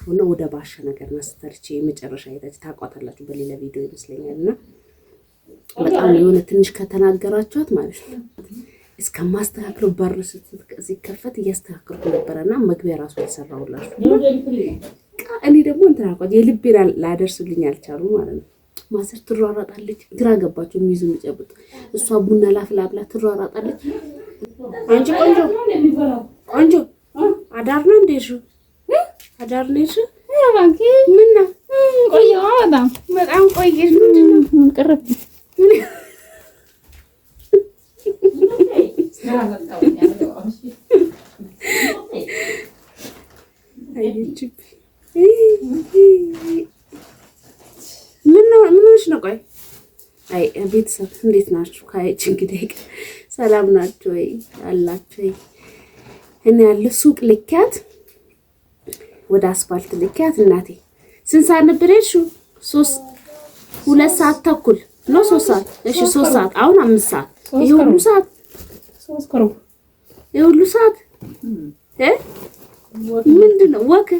አጠፋውና ወደ ባሻ ነገር ማስተርቼ መጨረሻ አይታችሁ ታቋታላችሁ በሌላ ቪዲዮ ይመስለኛልና በጣም የሆነ ትንሽ ከተናገራችኋት ማለት ነው እስከማስተካክለው በር ሲከፈት እያስተካከልኩ ነበርና መግቢያ ራሱ አልሰራውላችሁ እኔ ደግሞ እንትና አቋት የልቤና ላደርሱልኝ አልቻሉ ማለት ነው ማዘር ትሯሯጣለች ግራ ገባቸው የሚይዙ የሚጨብጥ እሷ ቡና ላፍላ ብላ ትሯሯጣለች አንቺ ቆንጆ አዳር ነው እንደሽ አዳር ነሽ ባንኪ ምን ነው ቆየው በጣም ቆየሽ ምንድነው ቅርብ ምንሽ ነው ቆይ አይ ቤተሰብ እንዴት ናችሁ ካይች እንግዲህ ሰላም ናችሁ ወይ አላችሁ ወይ እኔ ያለ ሱቅ ልኪያት ወደ አስፋልት ልኪያት እናቴ ስንት ሰዓት ነበር የሄድሽው 2 ሰዓት ተኩል ነው 3 ሰዓት እሺ 3 ሰዓት አሁን 5 ሰዓት ይሄ ሁሉ ሰዓት 3 ቀረው ይሄ ሁሉ ሰዓት ምንድነው ወክ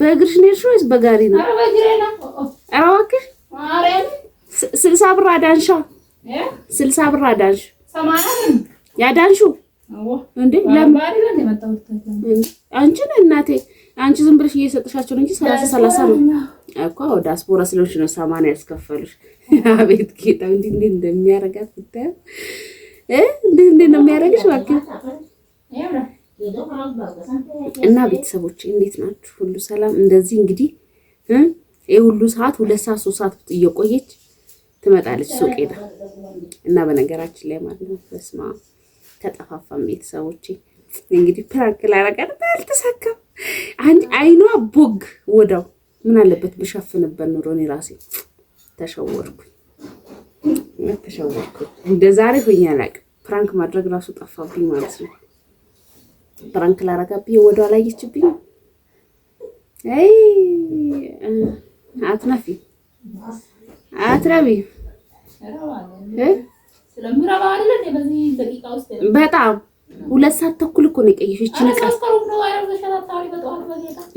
በእግርሽ ነሽ ወይስ በጋሪ ነው? ኧረ በእግሬ ነው። ኧረ እባክሽ ማርያም 60 ብር አዳንሻ 60 ብር አዳንሽ 80 ያዳንሹ እንዴ ለማሪ ነው የመጣሁት አንቺ እናቴ አንቺ ዝም ብለሽ እየሰጥሻቸው ነው እንጂ 30 ነው እኮ ዳስፖራ ስለሆንሽ ነው 80 ያስከፈሉሽ አቤት ጌታ እንዴ እንደሚያረጋት ብታይ እንዴ ነው የሚያረጋሽ እባክሽ እና ቤተሰቦች እንዴት ናችሁ ሁሉ ሰላም እንደዚህ እንግዲህ ሁሉ ሰዓት 2 ሰዓት 3 ሰዓት እየቆየች ትመጣለች ሱቅ ሄዳ እና በነገራችን ላይ ማለት ነው በስማ ተጠፋፋም ቤተሰቦቼ እንግዲህ ፕራንክ ላረጋት አልተሳካም አንድ አይኗ ቦግ ወዳው ምን አለበት ብሸፍንበት ኑሮ እኔ ራሴ ተሸወርኩ እንደዛሬ ሆኛ ላቅ ፕራንክ ማድረግ ራሱ ጠፋብኝ ማለት ነው ፕራንክ ላረጋብኝ ወዳው ላይችብኝ አይ አትናፊ አትራቢ ስለምራባ አይደል በዚህ ደቂቃ ውስጥ በጣም 2 ሰዓት ተኩል እኮ ነው የቀየሽ እቺ ነቃ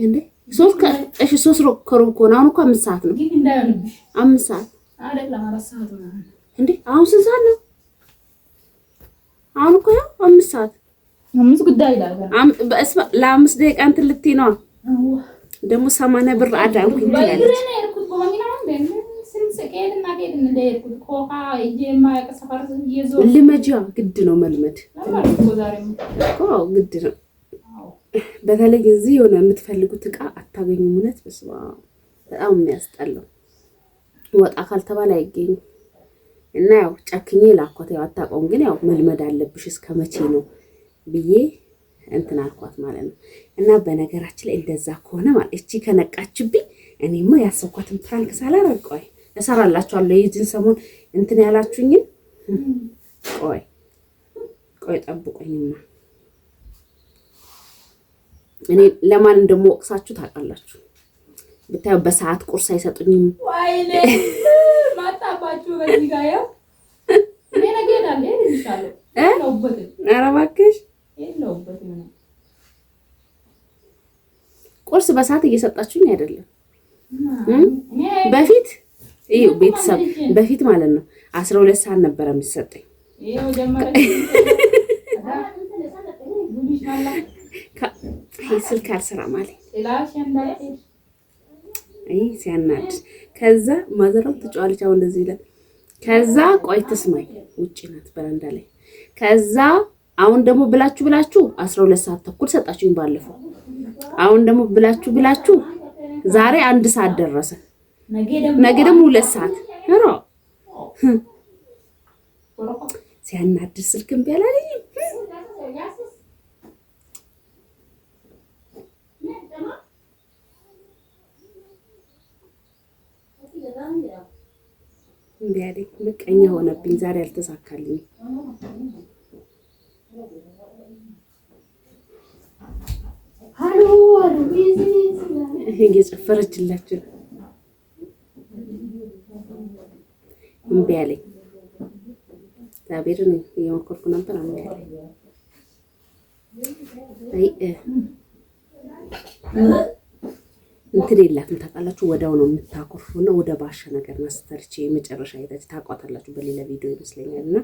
እንዴ 3 ከሩብ እኮ ነው አሁን እኮ 5 ሰዓት ነው 5 ሰዓት አይደለም 4 ሰዓት ነው እንዴ አሁን ስንት ሰዓት ነው አሁን እኮ 5 ሰዓት 5 ጉዳይ ይላል ለ5 ደቂቃ እንትን ልትይ ነው ደግሞ 80 ብር አዳንኩኝ ትላለች ልመጃ ግድ ነው መልመድ እኮ ግድ ነው በተለይ እዚህ የሆነ የምትፈልጉት ዕቃ አታገኙም እውነት በስማ በጣም የሚያስጠላው ወጣ ካልተባለ አይገኝም እና ያው ጨክኜ ላኳት ያው አታውቀውም ግን ያው መልመድ አለብሽ እስከመቼ ነው ብዬ እንትን አልኳት ማለት ነው እና በነገራችን ላይ እንደዛ ከሆነ ማለት እቺ ከነቃችብኝ እኔማ ያሰብኳትን ፕራንክ ሳላረቀው እሰራላችኋለሁ የዚህን ሰሞን እንትን ያላችሁኝ ቆይ ጠብቁኝማ እኔ ለማን እንደምወቅሳችሁ ታውቃላችሁ ብታዩ በሰዓት ቁርስ አይሰጡኝም ወይኔ ማጣባችሁ በዚህ ጋር ያው እኔ ነገና ይልሻለሁ ኧረ እባክሽ ቁርስ በሰዓት እየሰጣችሁኝ አይደለም በፊት ይሄ ቤተሰብ በፊት ማለት ነው 12 ሰዓት ነበር የሚሰጠኝ ይሄው ጀመረ ስልክ አልሰራ ማለት አይ ሲያናድ ከዛ ማዘራው ተጫዋለች አሁን እንደዚህ ይላል ከዛ ቆይ ተስማይ ውጪ ናት በረንዳ ላይ ከዛ አሁን ደግሞ ብላችሁ 12 ሰዓት ተኩል ሰጣችሁኝ ባለፈው አሁን ደግሞ ብላችሁ ዛሬ 1 ሰዓት ደረሰ ነገ ደግሞ 2 ሰዓት ኧረ ሲያናድ ስልክም ቢያላለኝ እንዴ ምቀኛ ሆነብኝ ዛሬ አልተሳካልኝ ሃሎ ይሄ እየጨፈረችላችሁ እምቢ አለኝ ታቤርን እየሞከርኩ ነበር እምቢ አለኝ አይ እንትን የላትም ታውቃላችሁ። ወዲያው ነው የምታኮርፉና ወደ ባሻ ነገር ማስተርቼ መጨረሻ አይታችሁ ታውቋታላችሁ በሌላ ቪዲዮ ይመስለኛልና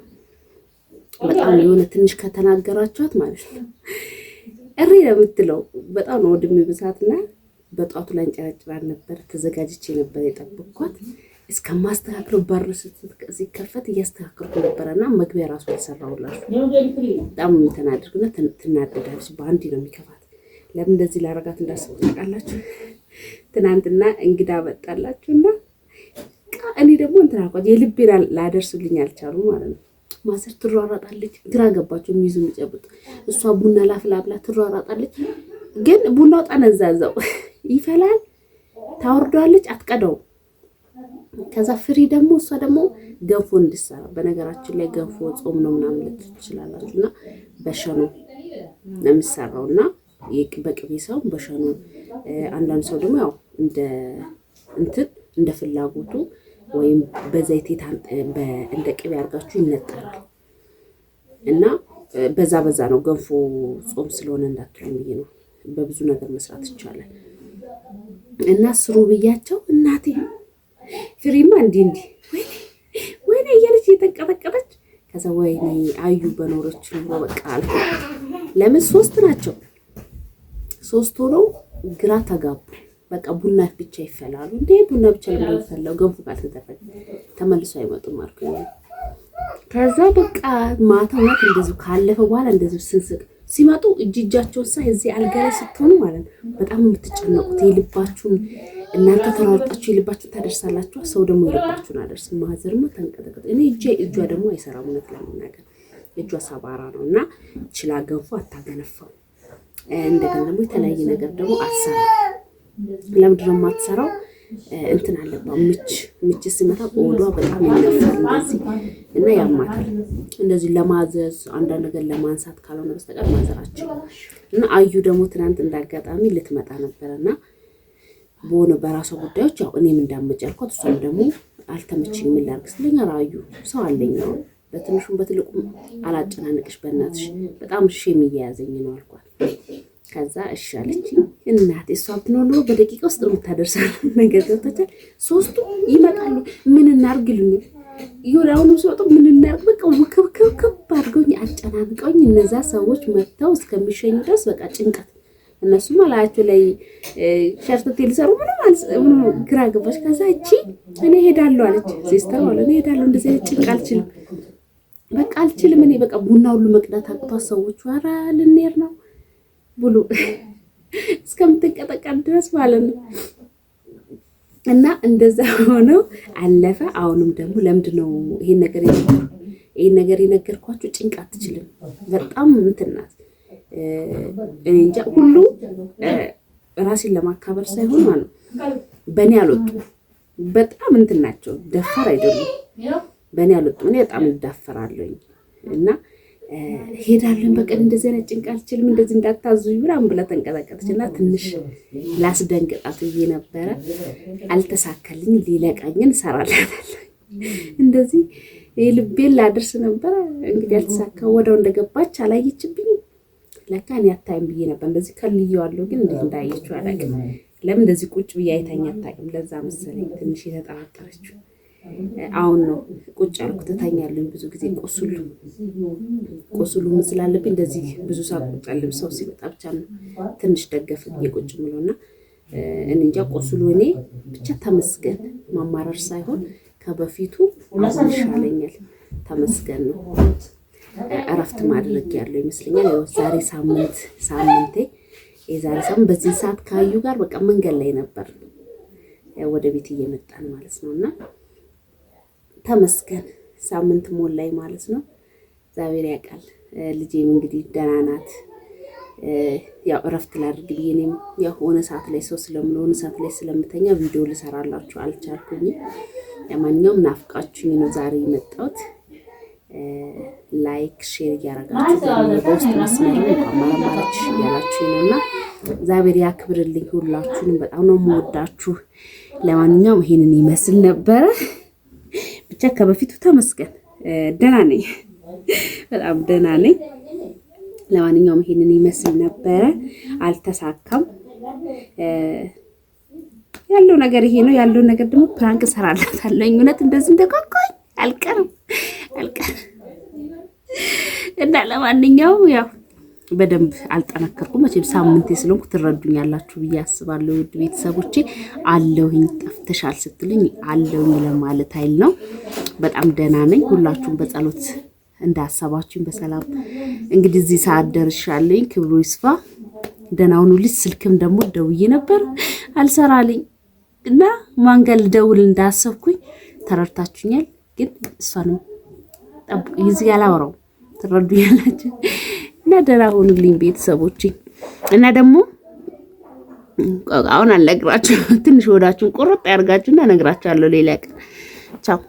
በጣም የሆነ ትንሽ ከተናገራችኋት ማለት ነው እሪ ነው የምትለው። በጣም ነው ወድሜ ብዛትና በጧቱ ላይ እንጨራጭራን ነበር። ተዘጋጅቼ ነበር የጠበቅኳት እስከማስተካክለው በር ሲከፈት እያስተካከልኩ ነበርና መግቢያ ራሱ አልሰራሁላችሁ። በጣም ተናድርግና ትናደዳለች። በአንድ ነው የሚከፋት። ለምን እንደዚህ ላረጋት እንዳስብ ታውቃላችሁ? ትናንትና እንግዳ መጣላችሁና እኔ ደግሞ እንትን አልኳት። የልቤን ላደርሱልኝ አልቻሉ ማለት ነው። ማዘር ትሯሯጣለች። ግራ ገባቸው የሚይዙ የሚጨብጡ። እሷ ቡና ላፍላ ብላ ትሯሯጣለች። ግን ቡናው ጠነዛዛው ይፈላል። ታወርደዋለች፣ አትቀደው። ከዛ ፍሪ ደግሞ እሷ ደግሞ ገንፎ እንድሰራ በነገራችን ላይ ገንፎ ጾም ነው ምናምን ልትል ትችላላችሁና በሸኖ ነው የሚሰራውና በቅቤ ሰው በሸኖ አንዳንድ ሰው ደግሞ ያው እንደ ፍላጎቱ ወይም በዘይት እንደ ቅቤ አድርጋችሁ ይነጠራል እና በዛ ነው። ገንፎ ጾም ስለሆነ እንዳትሉኝ ብዬ ነው። በብዙ ነገር መስራት ይቻላል እና ስሩ ብያቸው እናቴ ፍሪማ እንዲህ ወይኔ እያለች እየተንቀጠቀጠች ከዛ ወይኔ አዩ በኖረች ነው በቃ አልኩ። ለምን 3 ናቸው 3 ሆነው ግራ ተጋቡ። በቃ ቡና ብቻ ይፈላሉ እንዴ? ቡና ብቻ ለምን ፈላው? ገንፎ ካልተደረገ ተመልሶ አይመጡም አልኩኝ። ከዛ በቃ ማታው እንደዚህ ካለፈ በኋላ እንደዚህ ስንስቅ ሲመጡ እጃቸውን ሳይ እዚህ አልጋ ላይ ስትሆኑ ማለት ነው በጣም የምትጨነቁት የልባችሁን እናንተ ተራርጣችሁ የልባችሁን ታደርሳላችሁ። ሰው ደግሞ የልባችሁን አደርስ። ማዘርማ ተንቀጠቀጠ። እኔ እጇ ደግሞ አይሰራም እውነት ለመናገር እጇ ሰባራ ነው እና ችላ ገንፎ አታገነፋው። እንደገና ደግሞ የተለያየ ነገር ደግሞ አትሰራም። ለምንድን ነው የማትሰራው? እንትን አለባት ምች ሲመታ ቆዳዋ በጣም ይነፋል እንደዚህ እና ያማታል። እንደዚህ ለማዘዝ አንዳንድ ነገር ለማንሳት ካልሆነ በስተቀር ማዘራችን እና አዩ ደግሞ ትናንት እንዳጋጣሚ ልትመጣ ነበርና በሆነ በራሷ ጉዳዮች ያው እኔም እንዳመጭ አልኳት። እሷም ደግሞ አልተመቸኝም ምን ላድርግ ስለኛ ራዩ ሰው አለኝ ነው በትንሹም በትልቁም አላጨናንቅሽ በእናትሽ በጣም ሼም እየያዘኝ ነው አልኳት። ከዛ እሺ አለችኝ። እናቴ እሷ ብትኖር በደቂቃ ውስጥ ነው የምታደርሰው ነገር ገብቶታል። 3ቱ ይመጣሉ። ምን እናርግልኝ ይሁዳውኑ ሲወጡ ምን እናርግ በቃ ወከብከብ አድርገውኝ አጨናንቀውኝ እነዛ ሰዎች መጥተው እስከሚሸኙ ድረስ በቃ ጭንቀት። እነሱም አላያቸው ላይ ሸርተት ሊሰሩ ምንም ግራ ገባች። ከዛ እቺ እኔ ሄዳለሁ አለች ሲስተር ማለት እኔ ሄዳለሁ እንደዚህ ጭንቅ አልችልም በቃ አልችልም እኔ በቃ ቡና ሁሉ መቅዳት አቅቷት ሰዎች ኧረ ልንሄድ ነው ብሉ እስከምትቀጠቀጥ ድረስ ማለት ነው። እና እንደዛ ሆነው አለፈ። አሁንም ደግሞ ለምንድን ነው ይሄን ነገር የነገርኳችሁ? ጭንቅ አትችልም በጣም እንትን ናት። እንጃ ሁሉ ራሴን ለማካበር ሳይሆን ማለት ነው በእኔ አልወጡ በጣም እንትን ናቸው። ደፋር አይደሉም። በእኔ አልወጡ እኔ በጣም እንዳፈራለሁኝ እና ሄዳለን በቀን እንደዚህ አይነት ጭንቅ አልችልም እንደዚህ እንዳታዙኝ ምናምን ብላ ተንቀጠቀጠችና ትንሽ ላስደንቅጣት ብዬ ነበረ። አልተሳካልኝ። ሊለቃኝን እሰራላታለሁ እንደዚህ የልቤን ላደርስ ነበረ። እንግዲህ አልተሳካ። ወደው እንደገባች አላየችብኝም። ለካ እኔ አታይም ብዬ ነበር እንደዚህ ከልየዋለሁ። ግን እንዴት እንዳየችው አላውቅም። ለምን እንደዚህ ቁጭ ብዬ አይታኝ አታውቅም። ለዛ መሰለኝ ትንሽ የተጠራጠረችው። አሁን ነው ቁጭ አልኩት። እተኛለሁ ብዙ ጊዜ ቆስሉ ምስላለብኝ እንደዚህ ብዙ ሰዓት ቁጭ አልልም። ሰው ሲመጣ ብቻ ነው ትንሽ ደገፍ ብዬ ቁጭ ምለውና እንጃ ቆስሉ እኔ ብቻ ተመስገን። ማማረር ሳይሆን ከበፊቱ አሁን ይሻለኛል። ተመስገን ነው። እረፍት ማድረግ ያለው ይመስለኛል። ያው ዛሬ ሳምንቴ የዛሬ ሳምንት በዚህ ሰዓት ካዩ ጋር በቃ መንገድ ላይ ነበር ወደ ቤት እየመጣን ማለት ነውና ተመስገን ሳምንት ሞላኝ ማለት ነው። እግዚአብሔር ያውቃል። ልጄም እንግዲህ ደህና ናት። ያው እረፍት ላድርግ ብዬ እኔም ያው ሆነ ሰዓት ላይ ሰው ስለምሆነ ሰዓት ላይ ስለምተኛ ቪዲዮ ልሰራላችሁ አልቻልኩኝም። ለማንኛውም ናፍቃችሁኝ ነው ዛሬ የመጣሁት። ላይክ ሼር እያደረጋችሁ በውስጥ መስመር እንኳን ማራማራች ያላችሁ ነውና እግዚአብሔር ያክብርልኝ። ሁላችሁንም በጣም ነው የምወዳችሁ። ለማንኛውም ይሄንን ይመስል ነበረ። ብቻ ከበፊቱ ተመስገን ደህና ነኝ፣ በጣም ደህና ነኝ። ለማንኛውም ይሄንን ይመስል ነበረ። አልተሳካም። ያለው ነገር ይሄ ነው። ያለው ነገር ደግሞ ፕራንክ እሰራላታለሁ። እውነት እንደዚህ እንደቆቆኝ አልቀርም እና ለማንኛውም ያው በደንብ አልጠነከርኩም። መቼም ሳምንቴ ስለሆንኩ ትረዱኛላችሁ ብዬ አስባለሁ። ውድ ቤተሰቦቼ አለሁኝ። ጠፍተሻል ስትሉኝ አለሁኝ ለማለት ኃይል ነው። በጣም ደህና ነኝ። ሁላችሁም በጸሎት እንዳሰባችሁኝ በሰላም እንግዲህ እዚህ ሰዓት ደርሻለሁኝ። ክብሩ ይስፋ። ደህና ሁኑልኝ። ስልክም ደግሞ ደውዬ ነበር አልሰራልኝ እና ማንገል ደውል እንዳሰብኩኝ ተረድታችሁኛል። ግን እሷንም ጠብቁኝ። እዚህ ያላወራው ትረዱኛላችሁ። እና ደህና ሁኑልኝ ቤተሰቦቼ። እና ደግሞ አሁን አልነግራችሁ ትንሽ ወዳችሁን ቁርጥ ያርጋችሁና ነግራችኋለሁ ሌላ ቀን። ቻው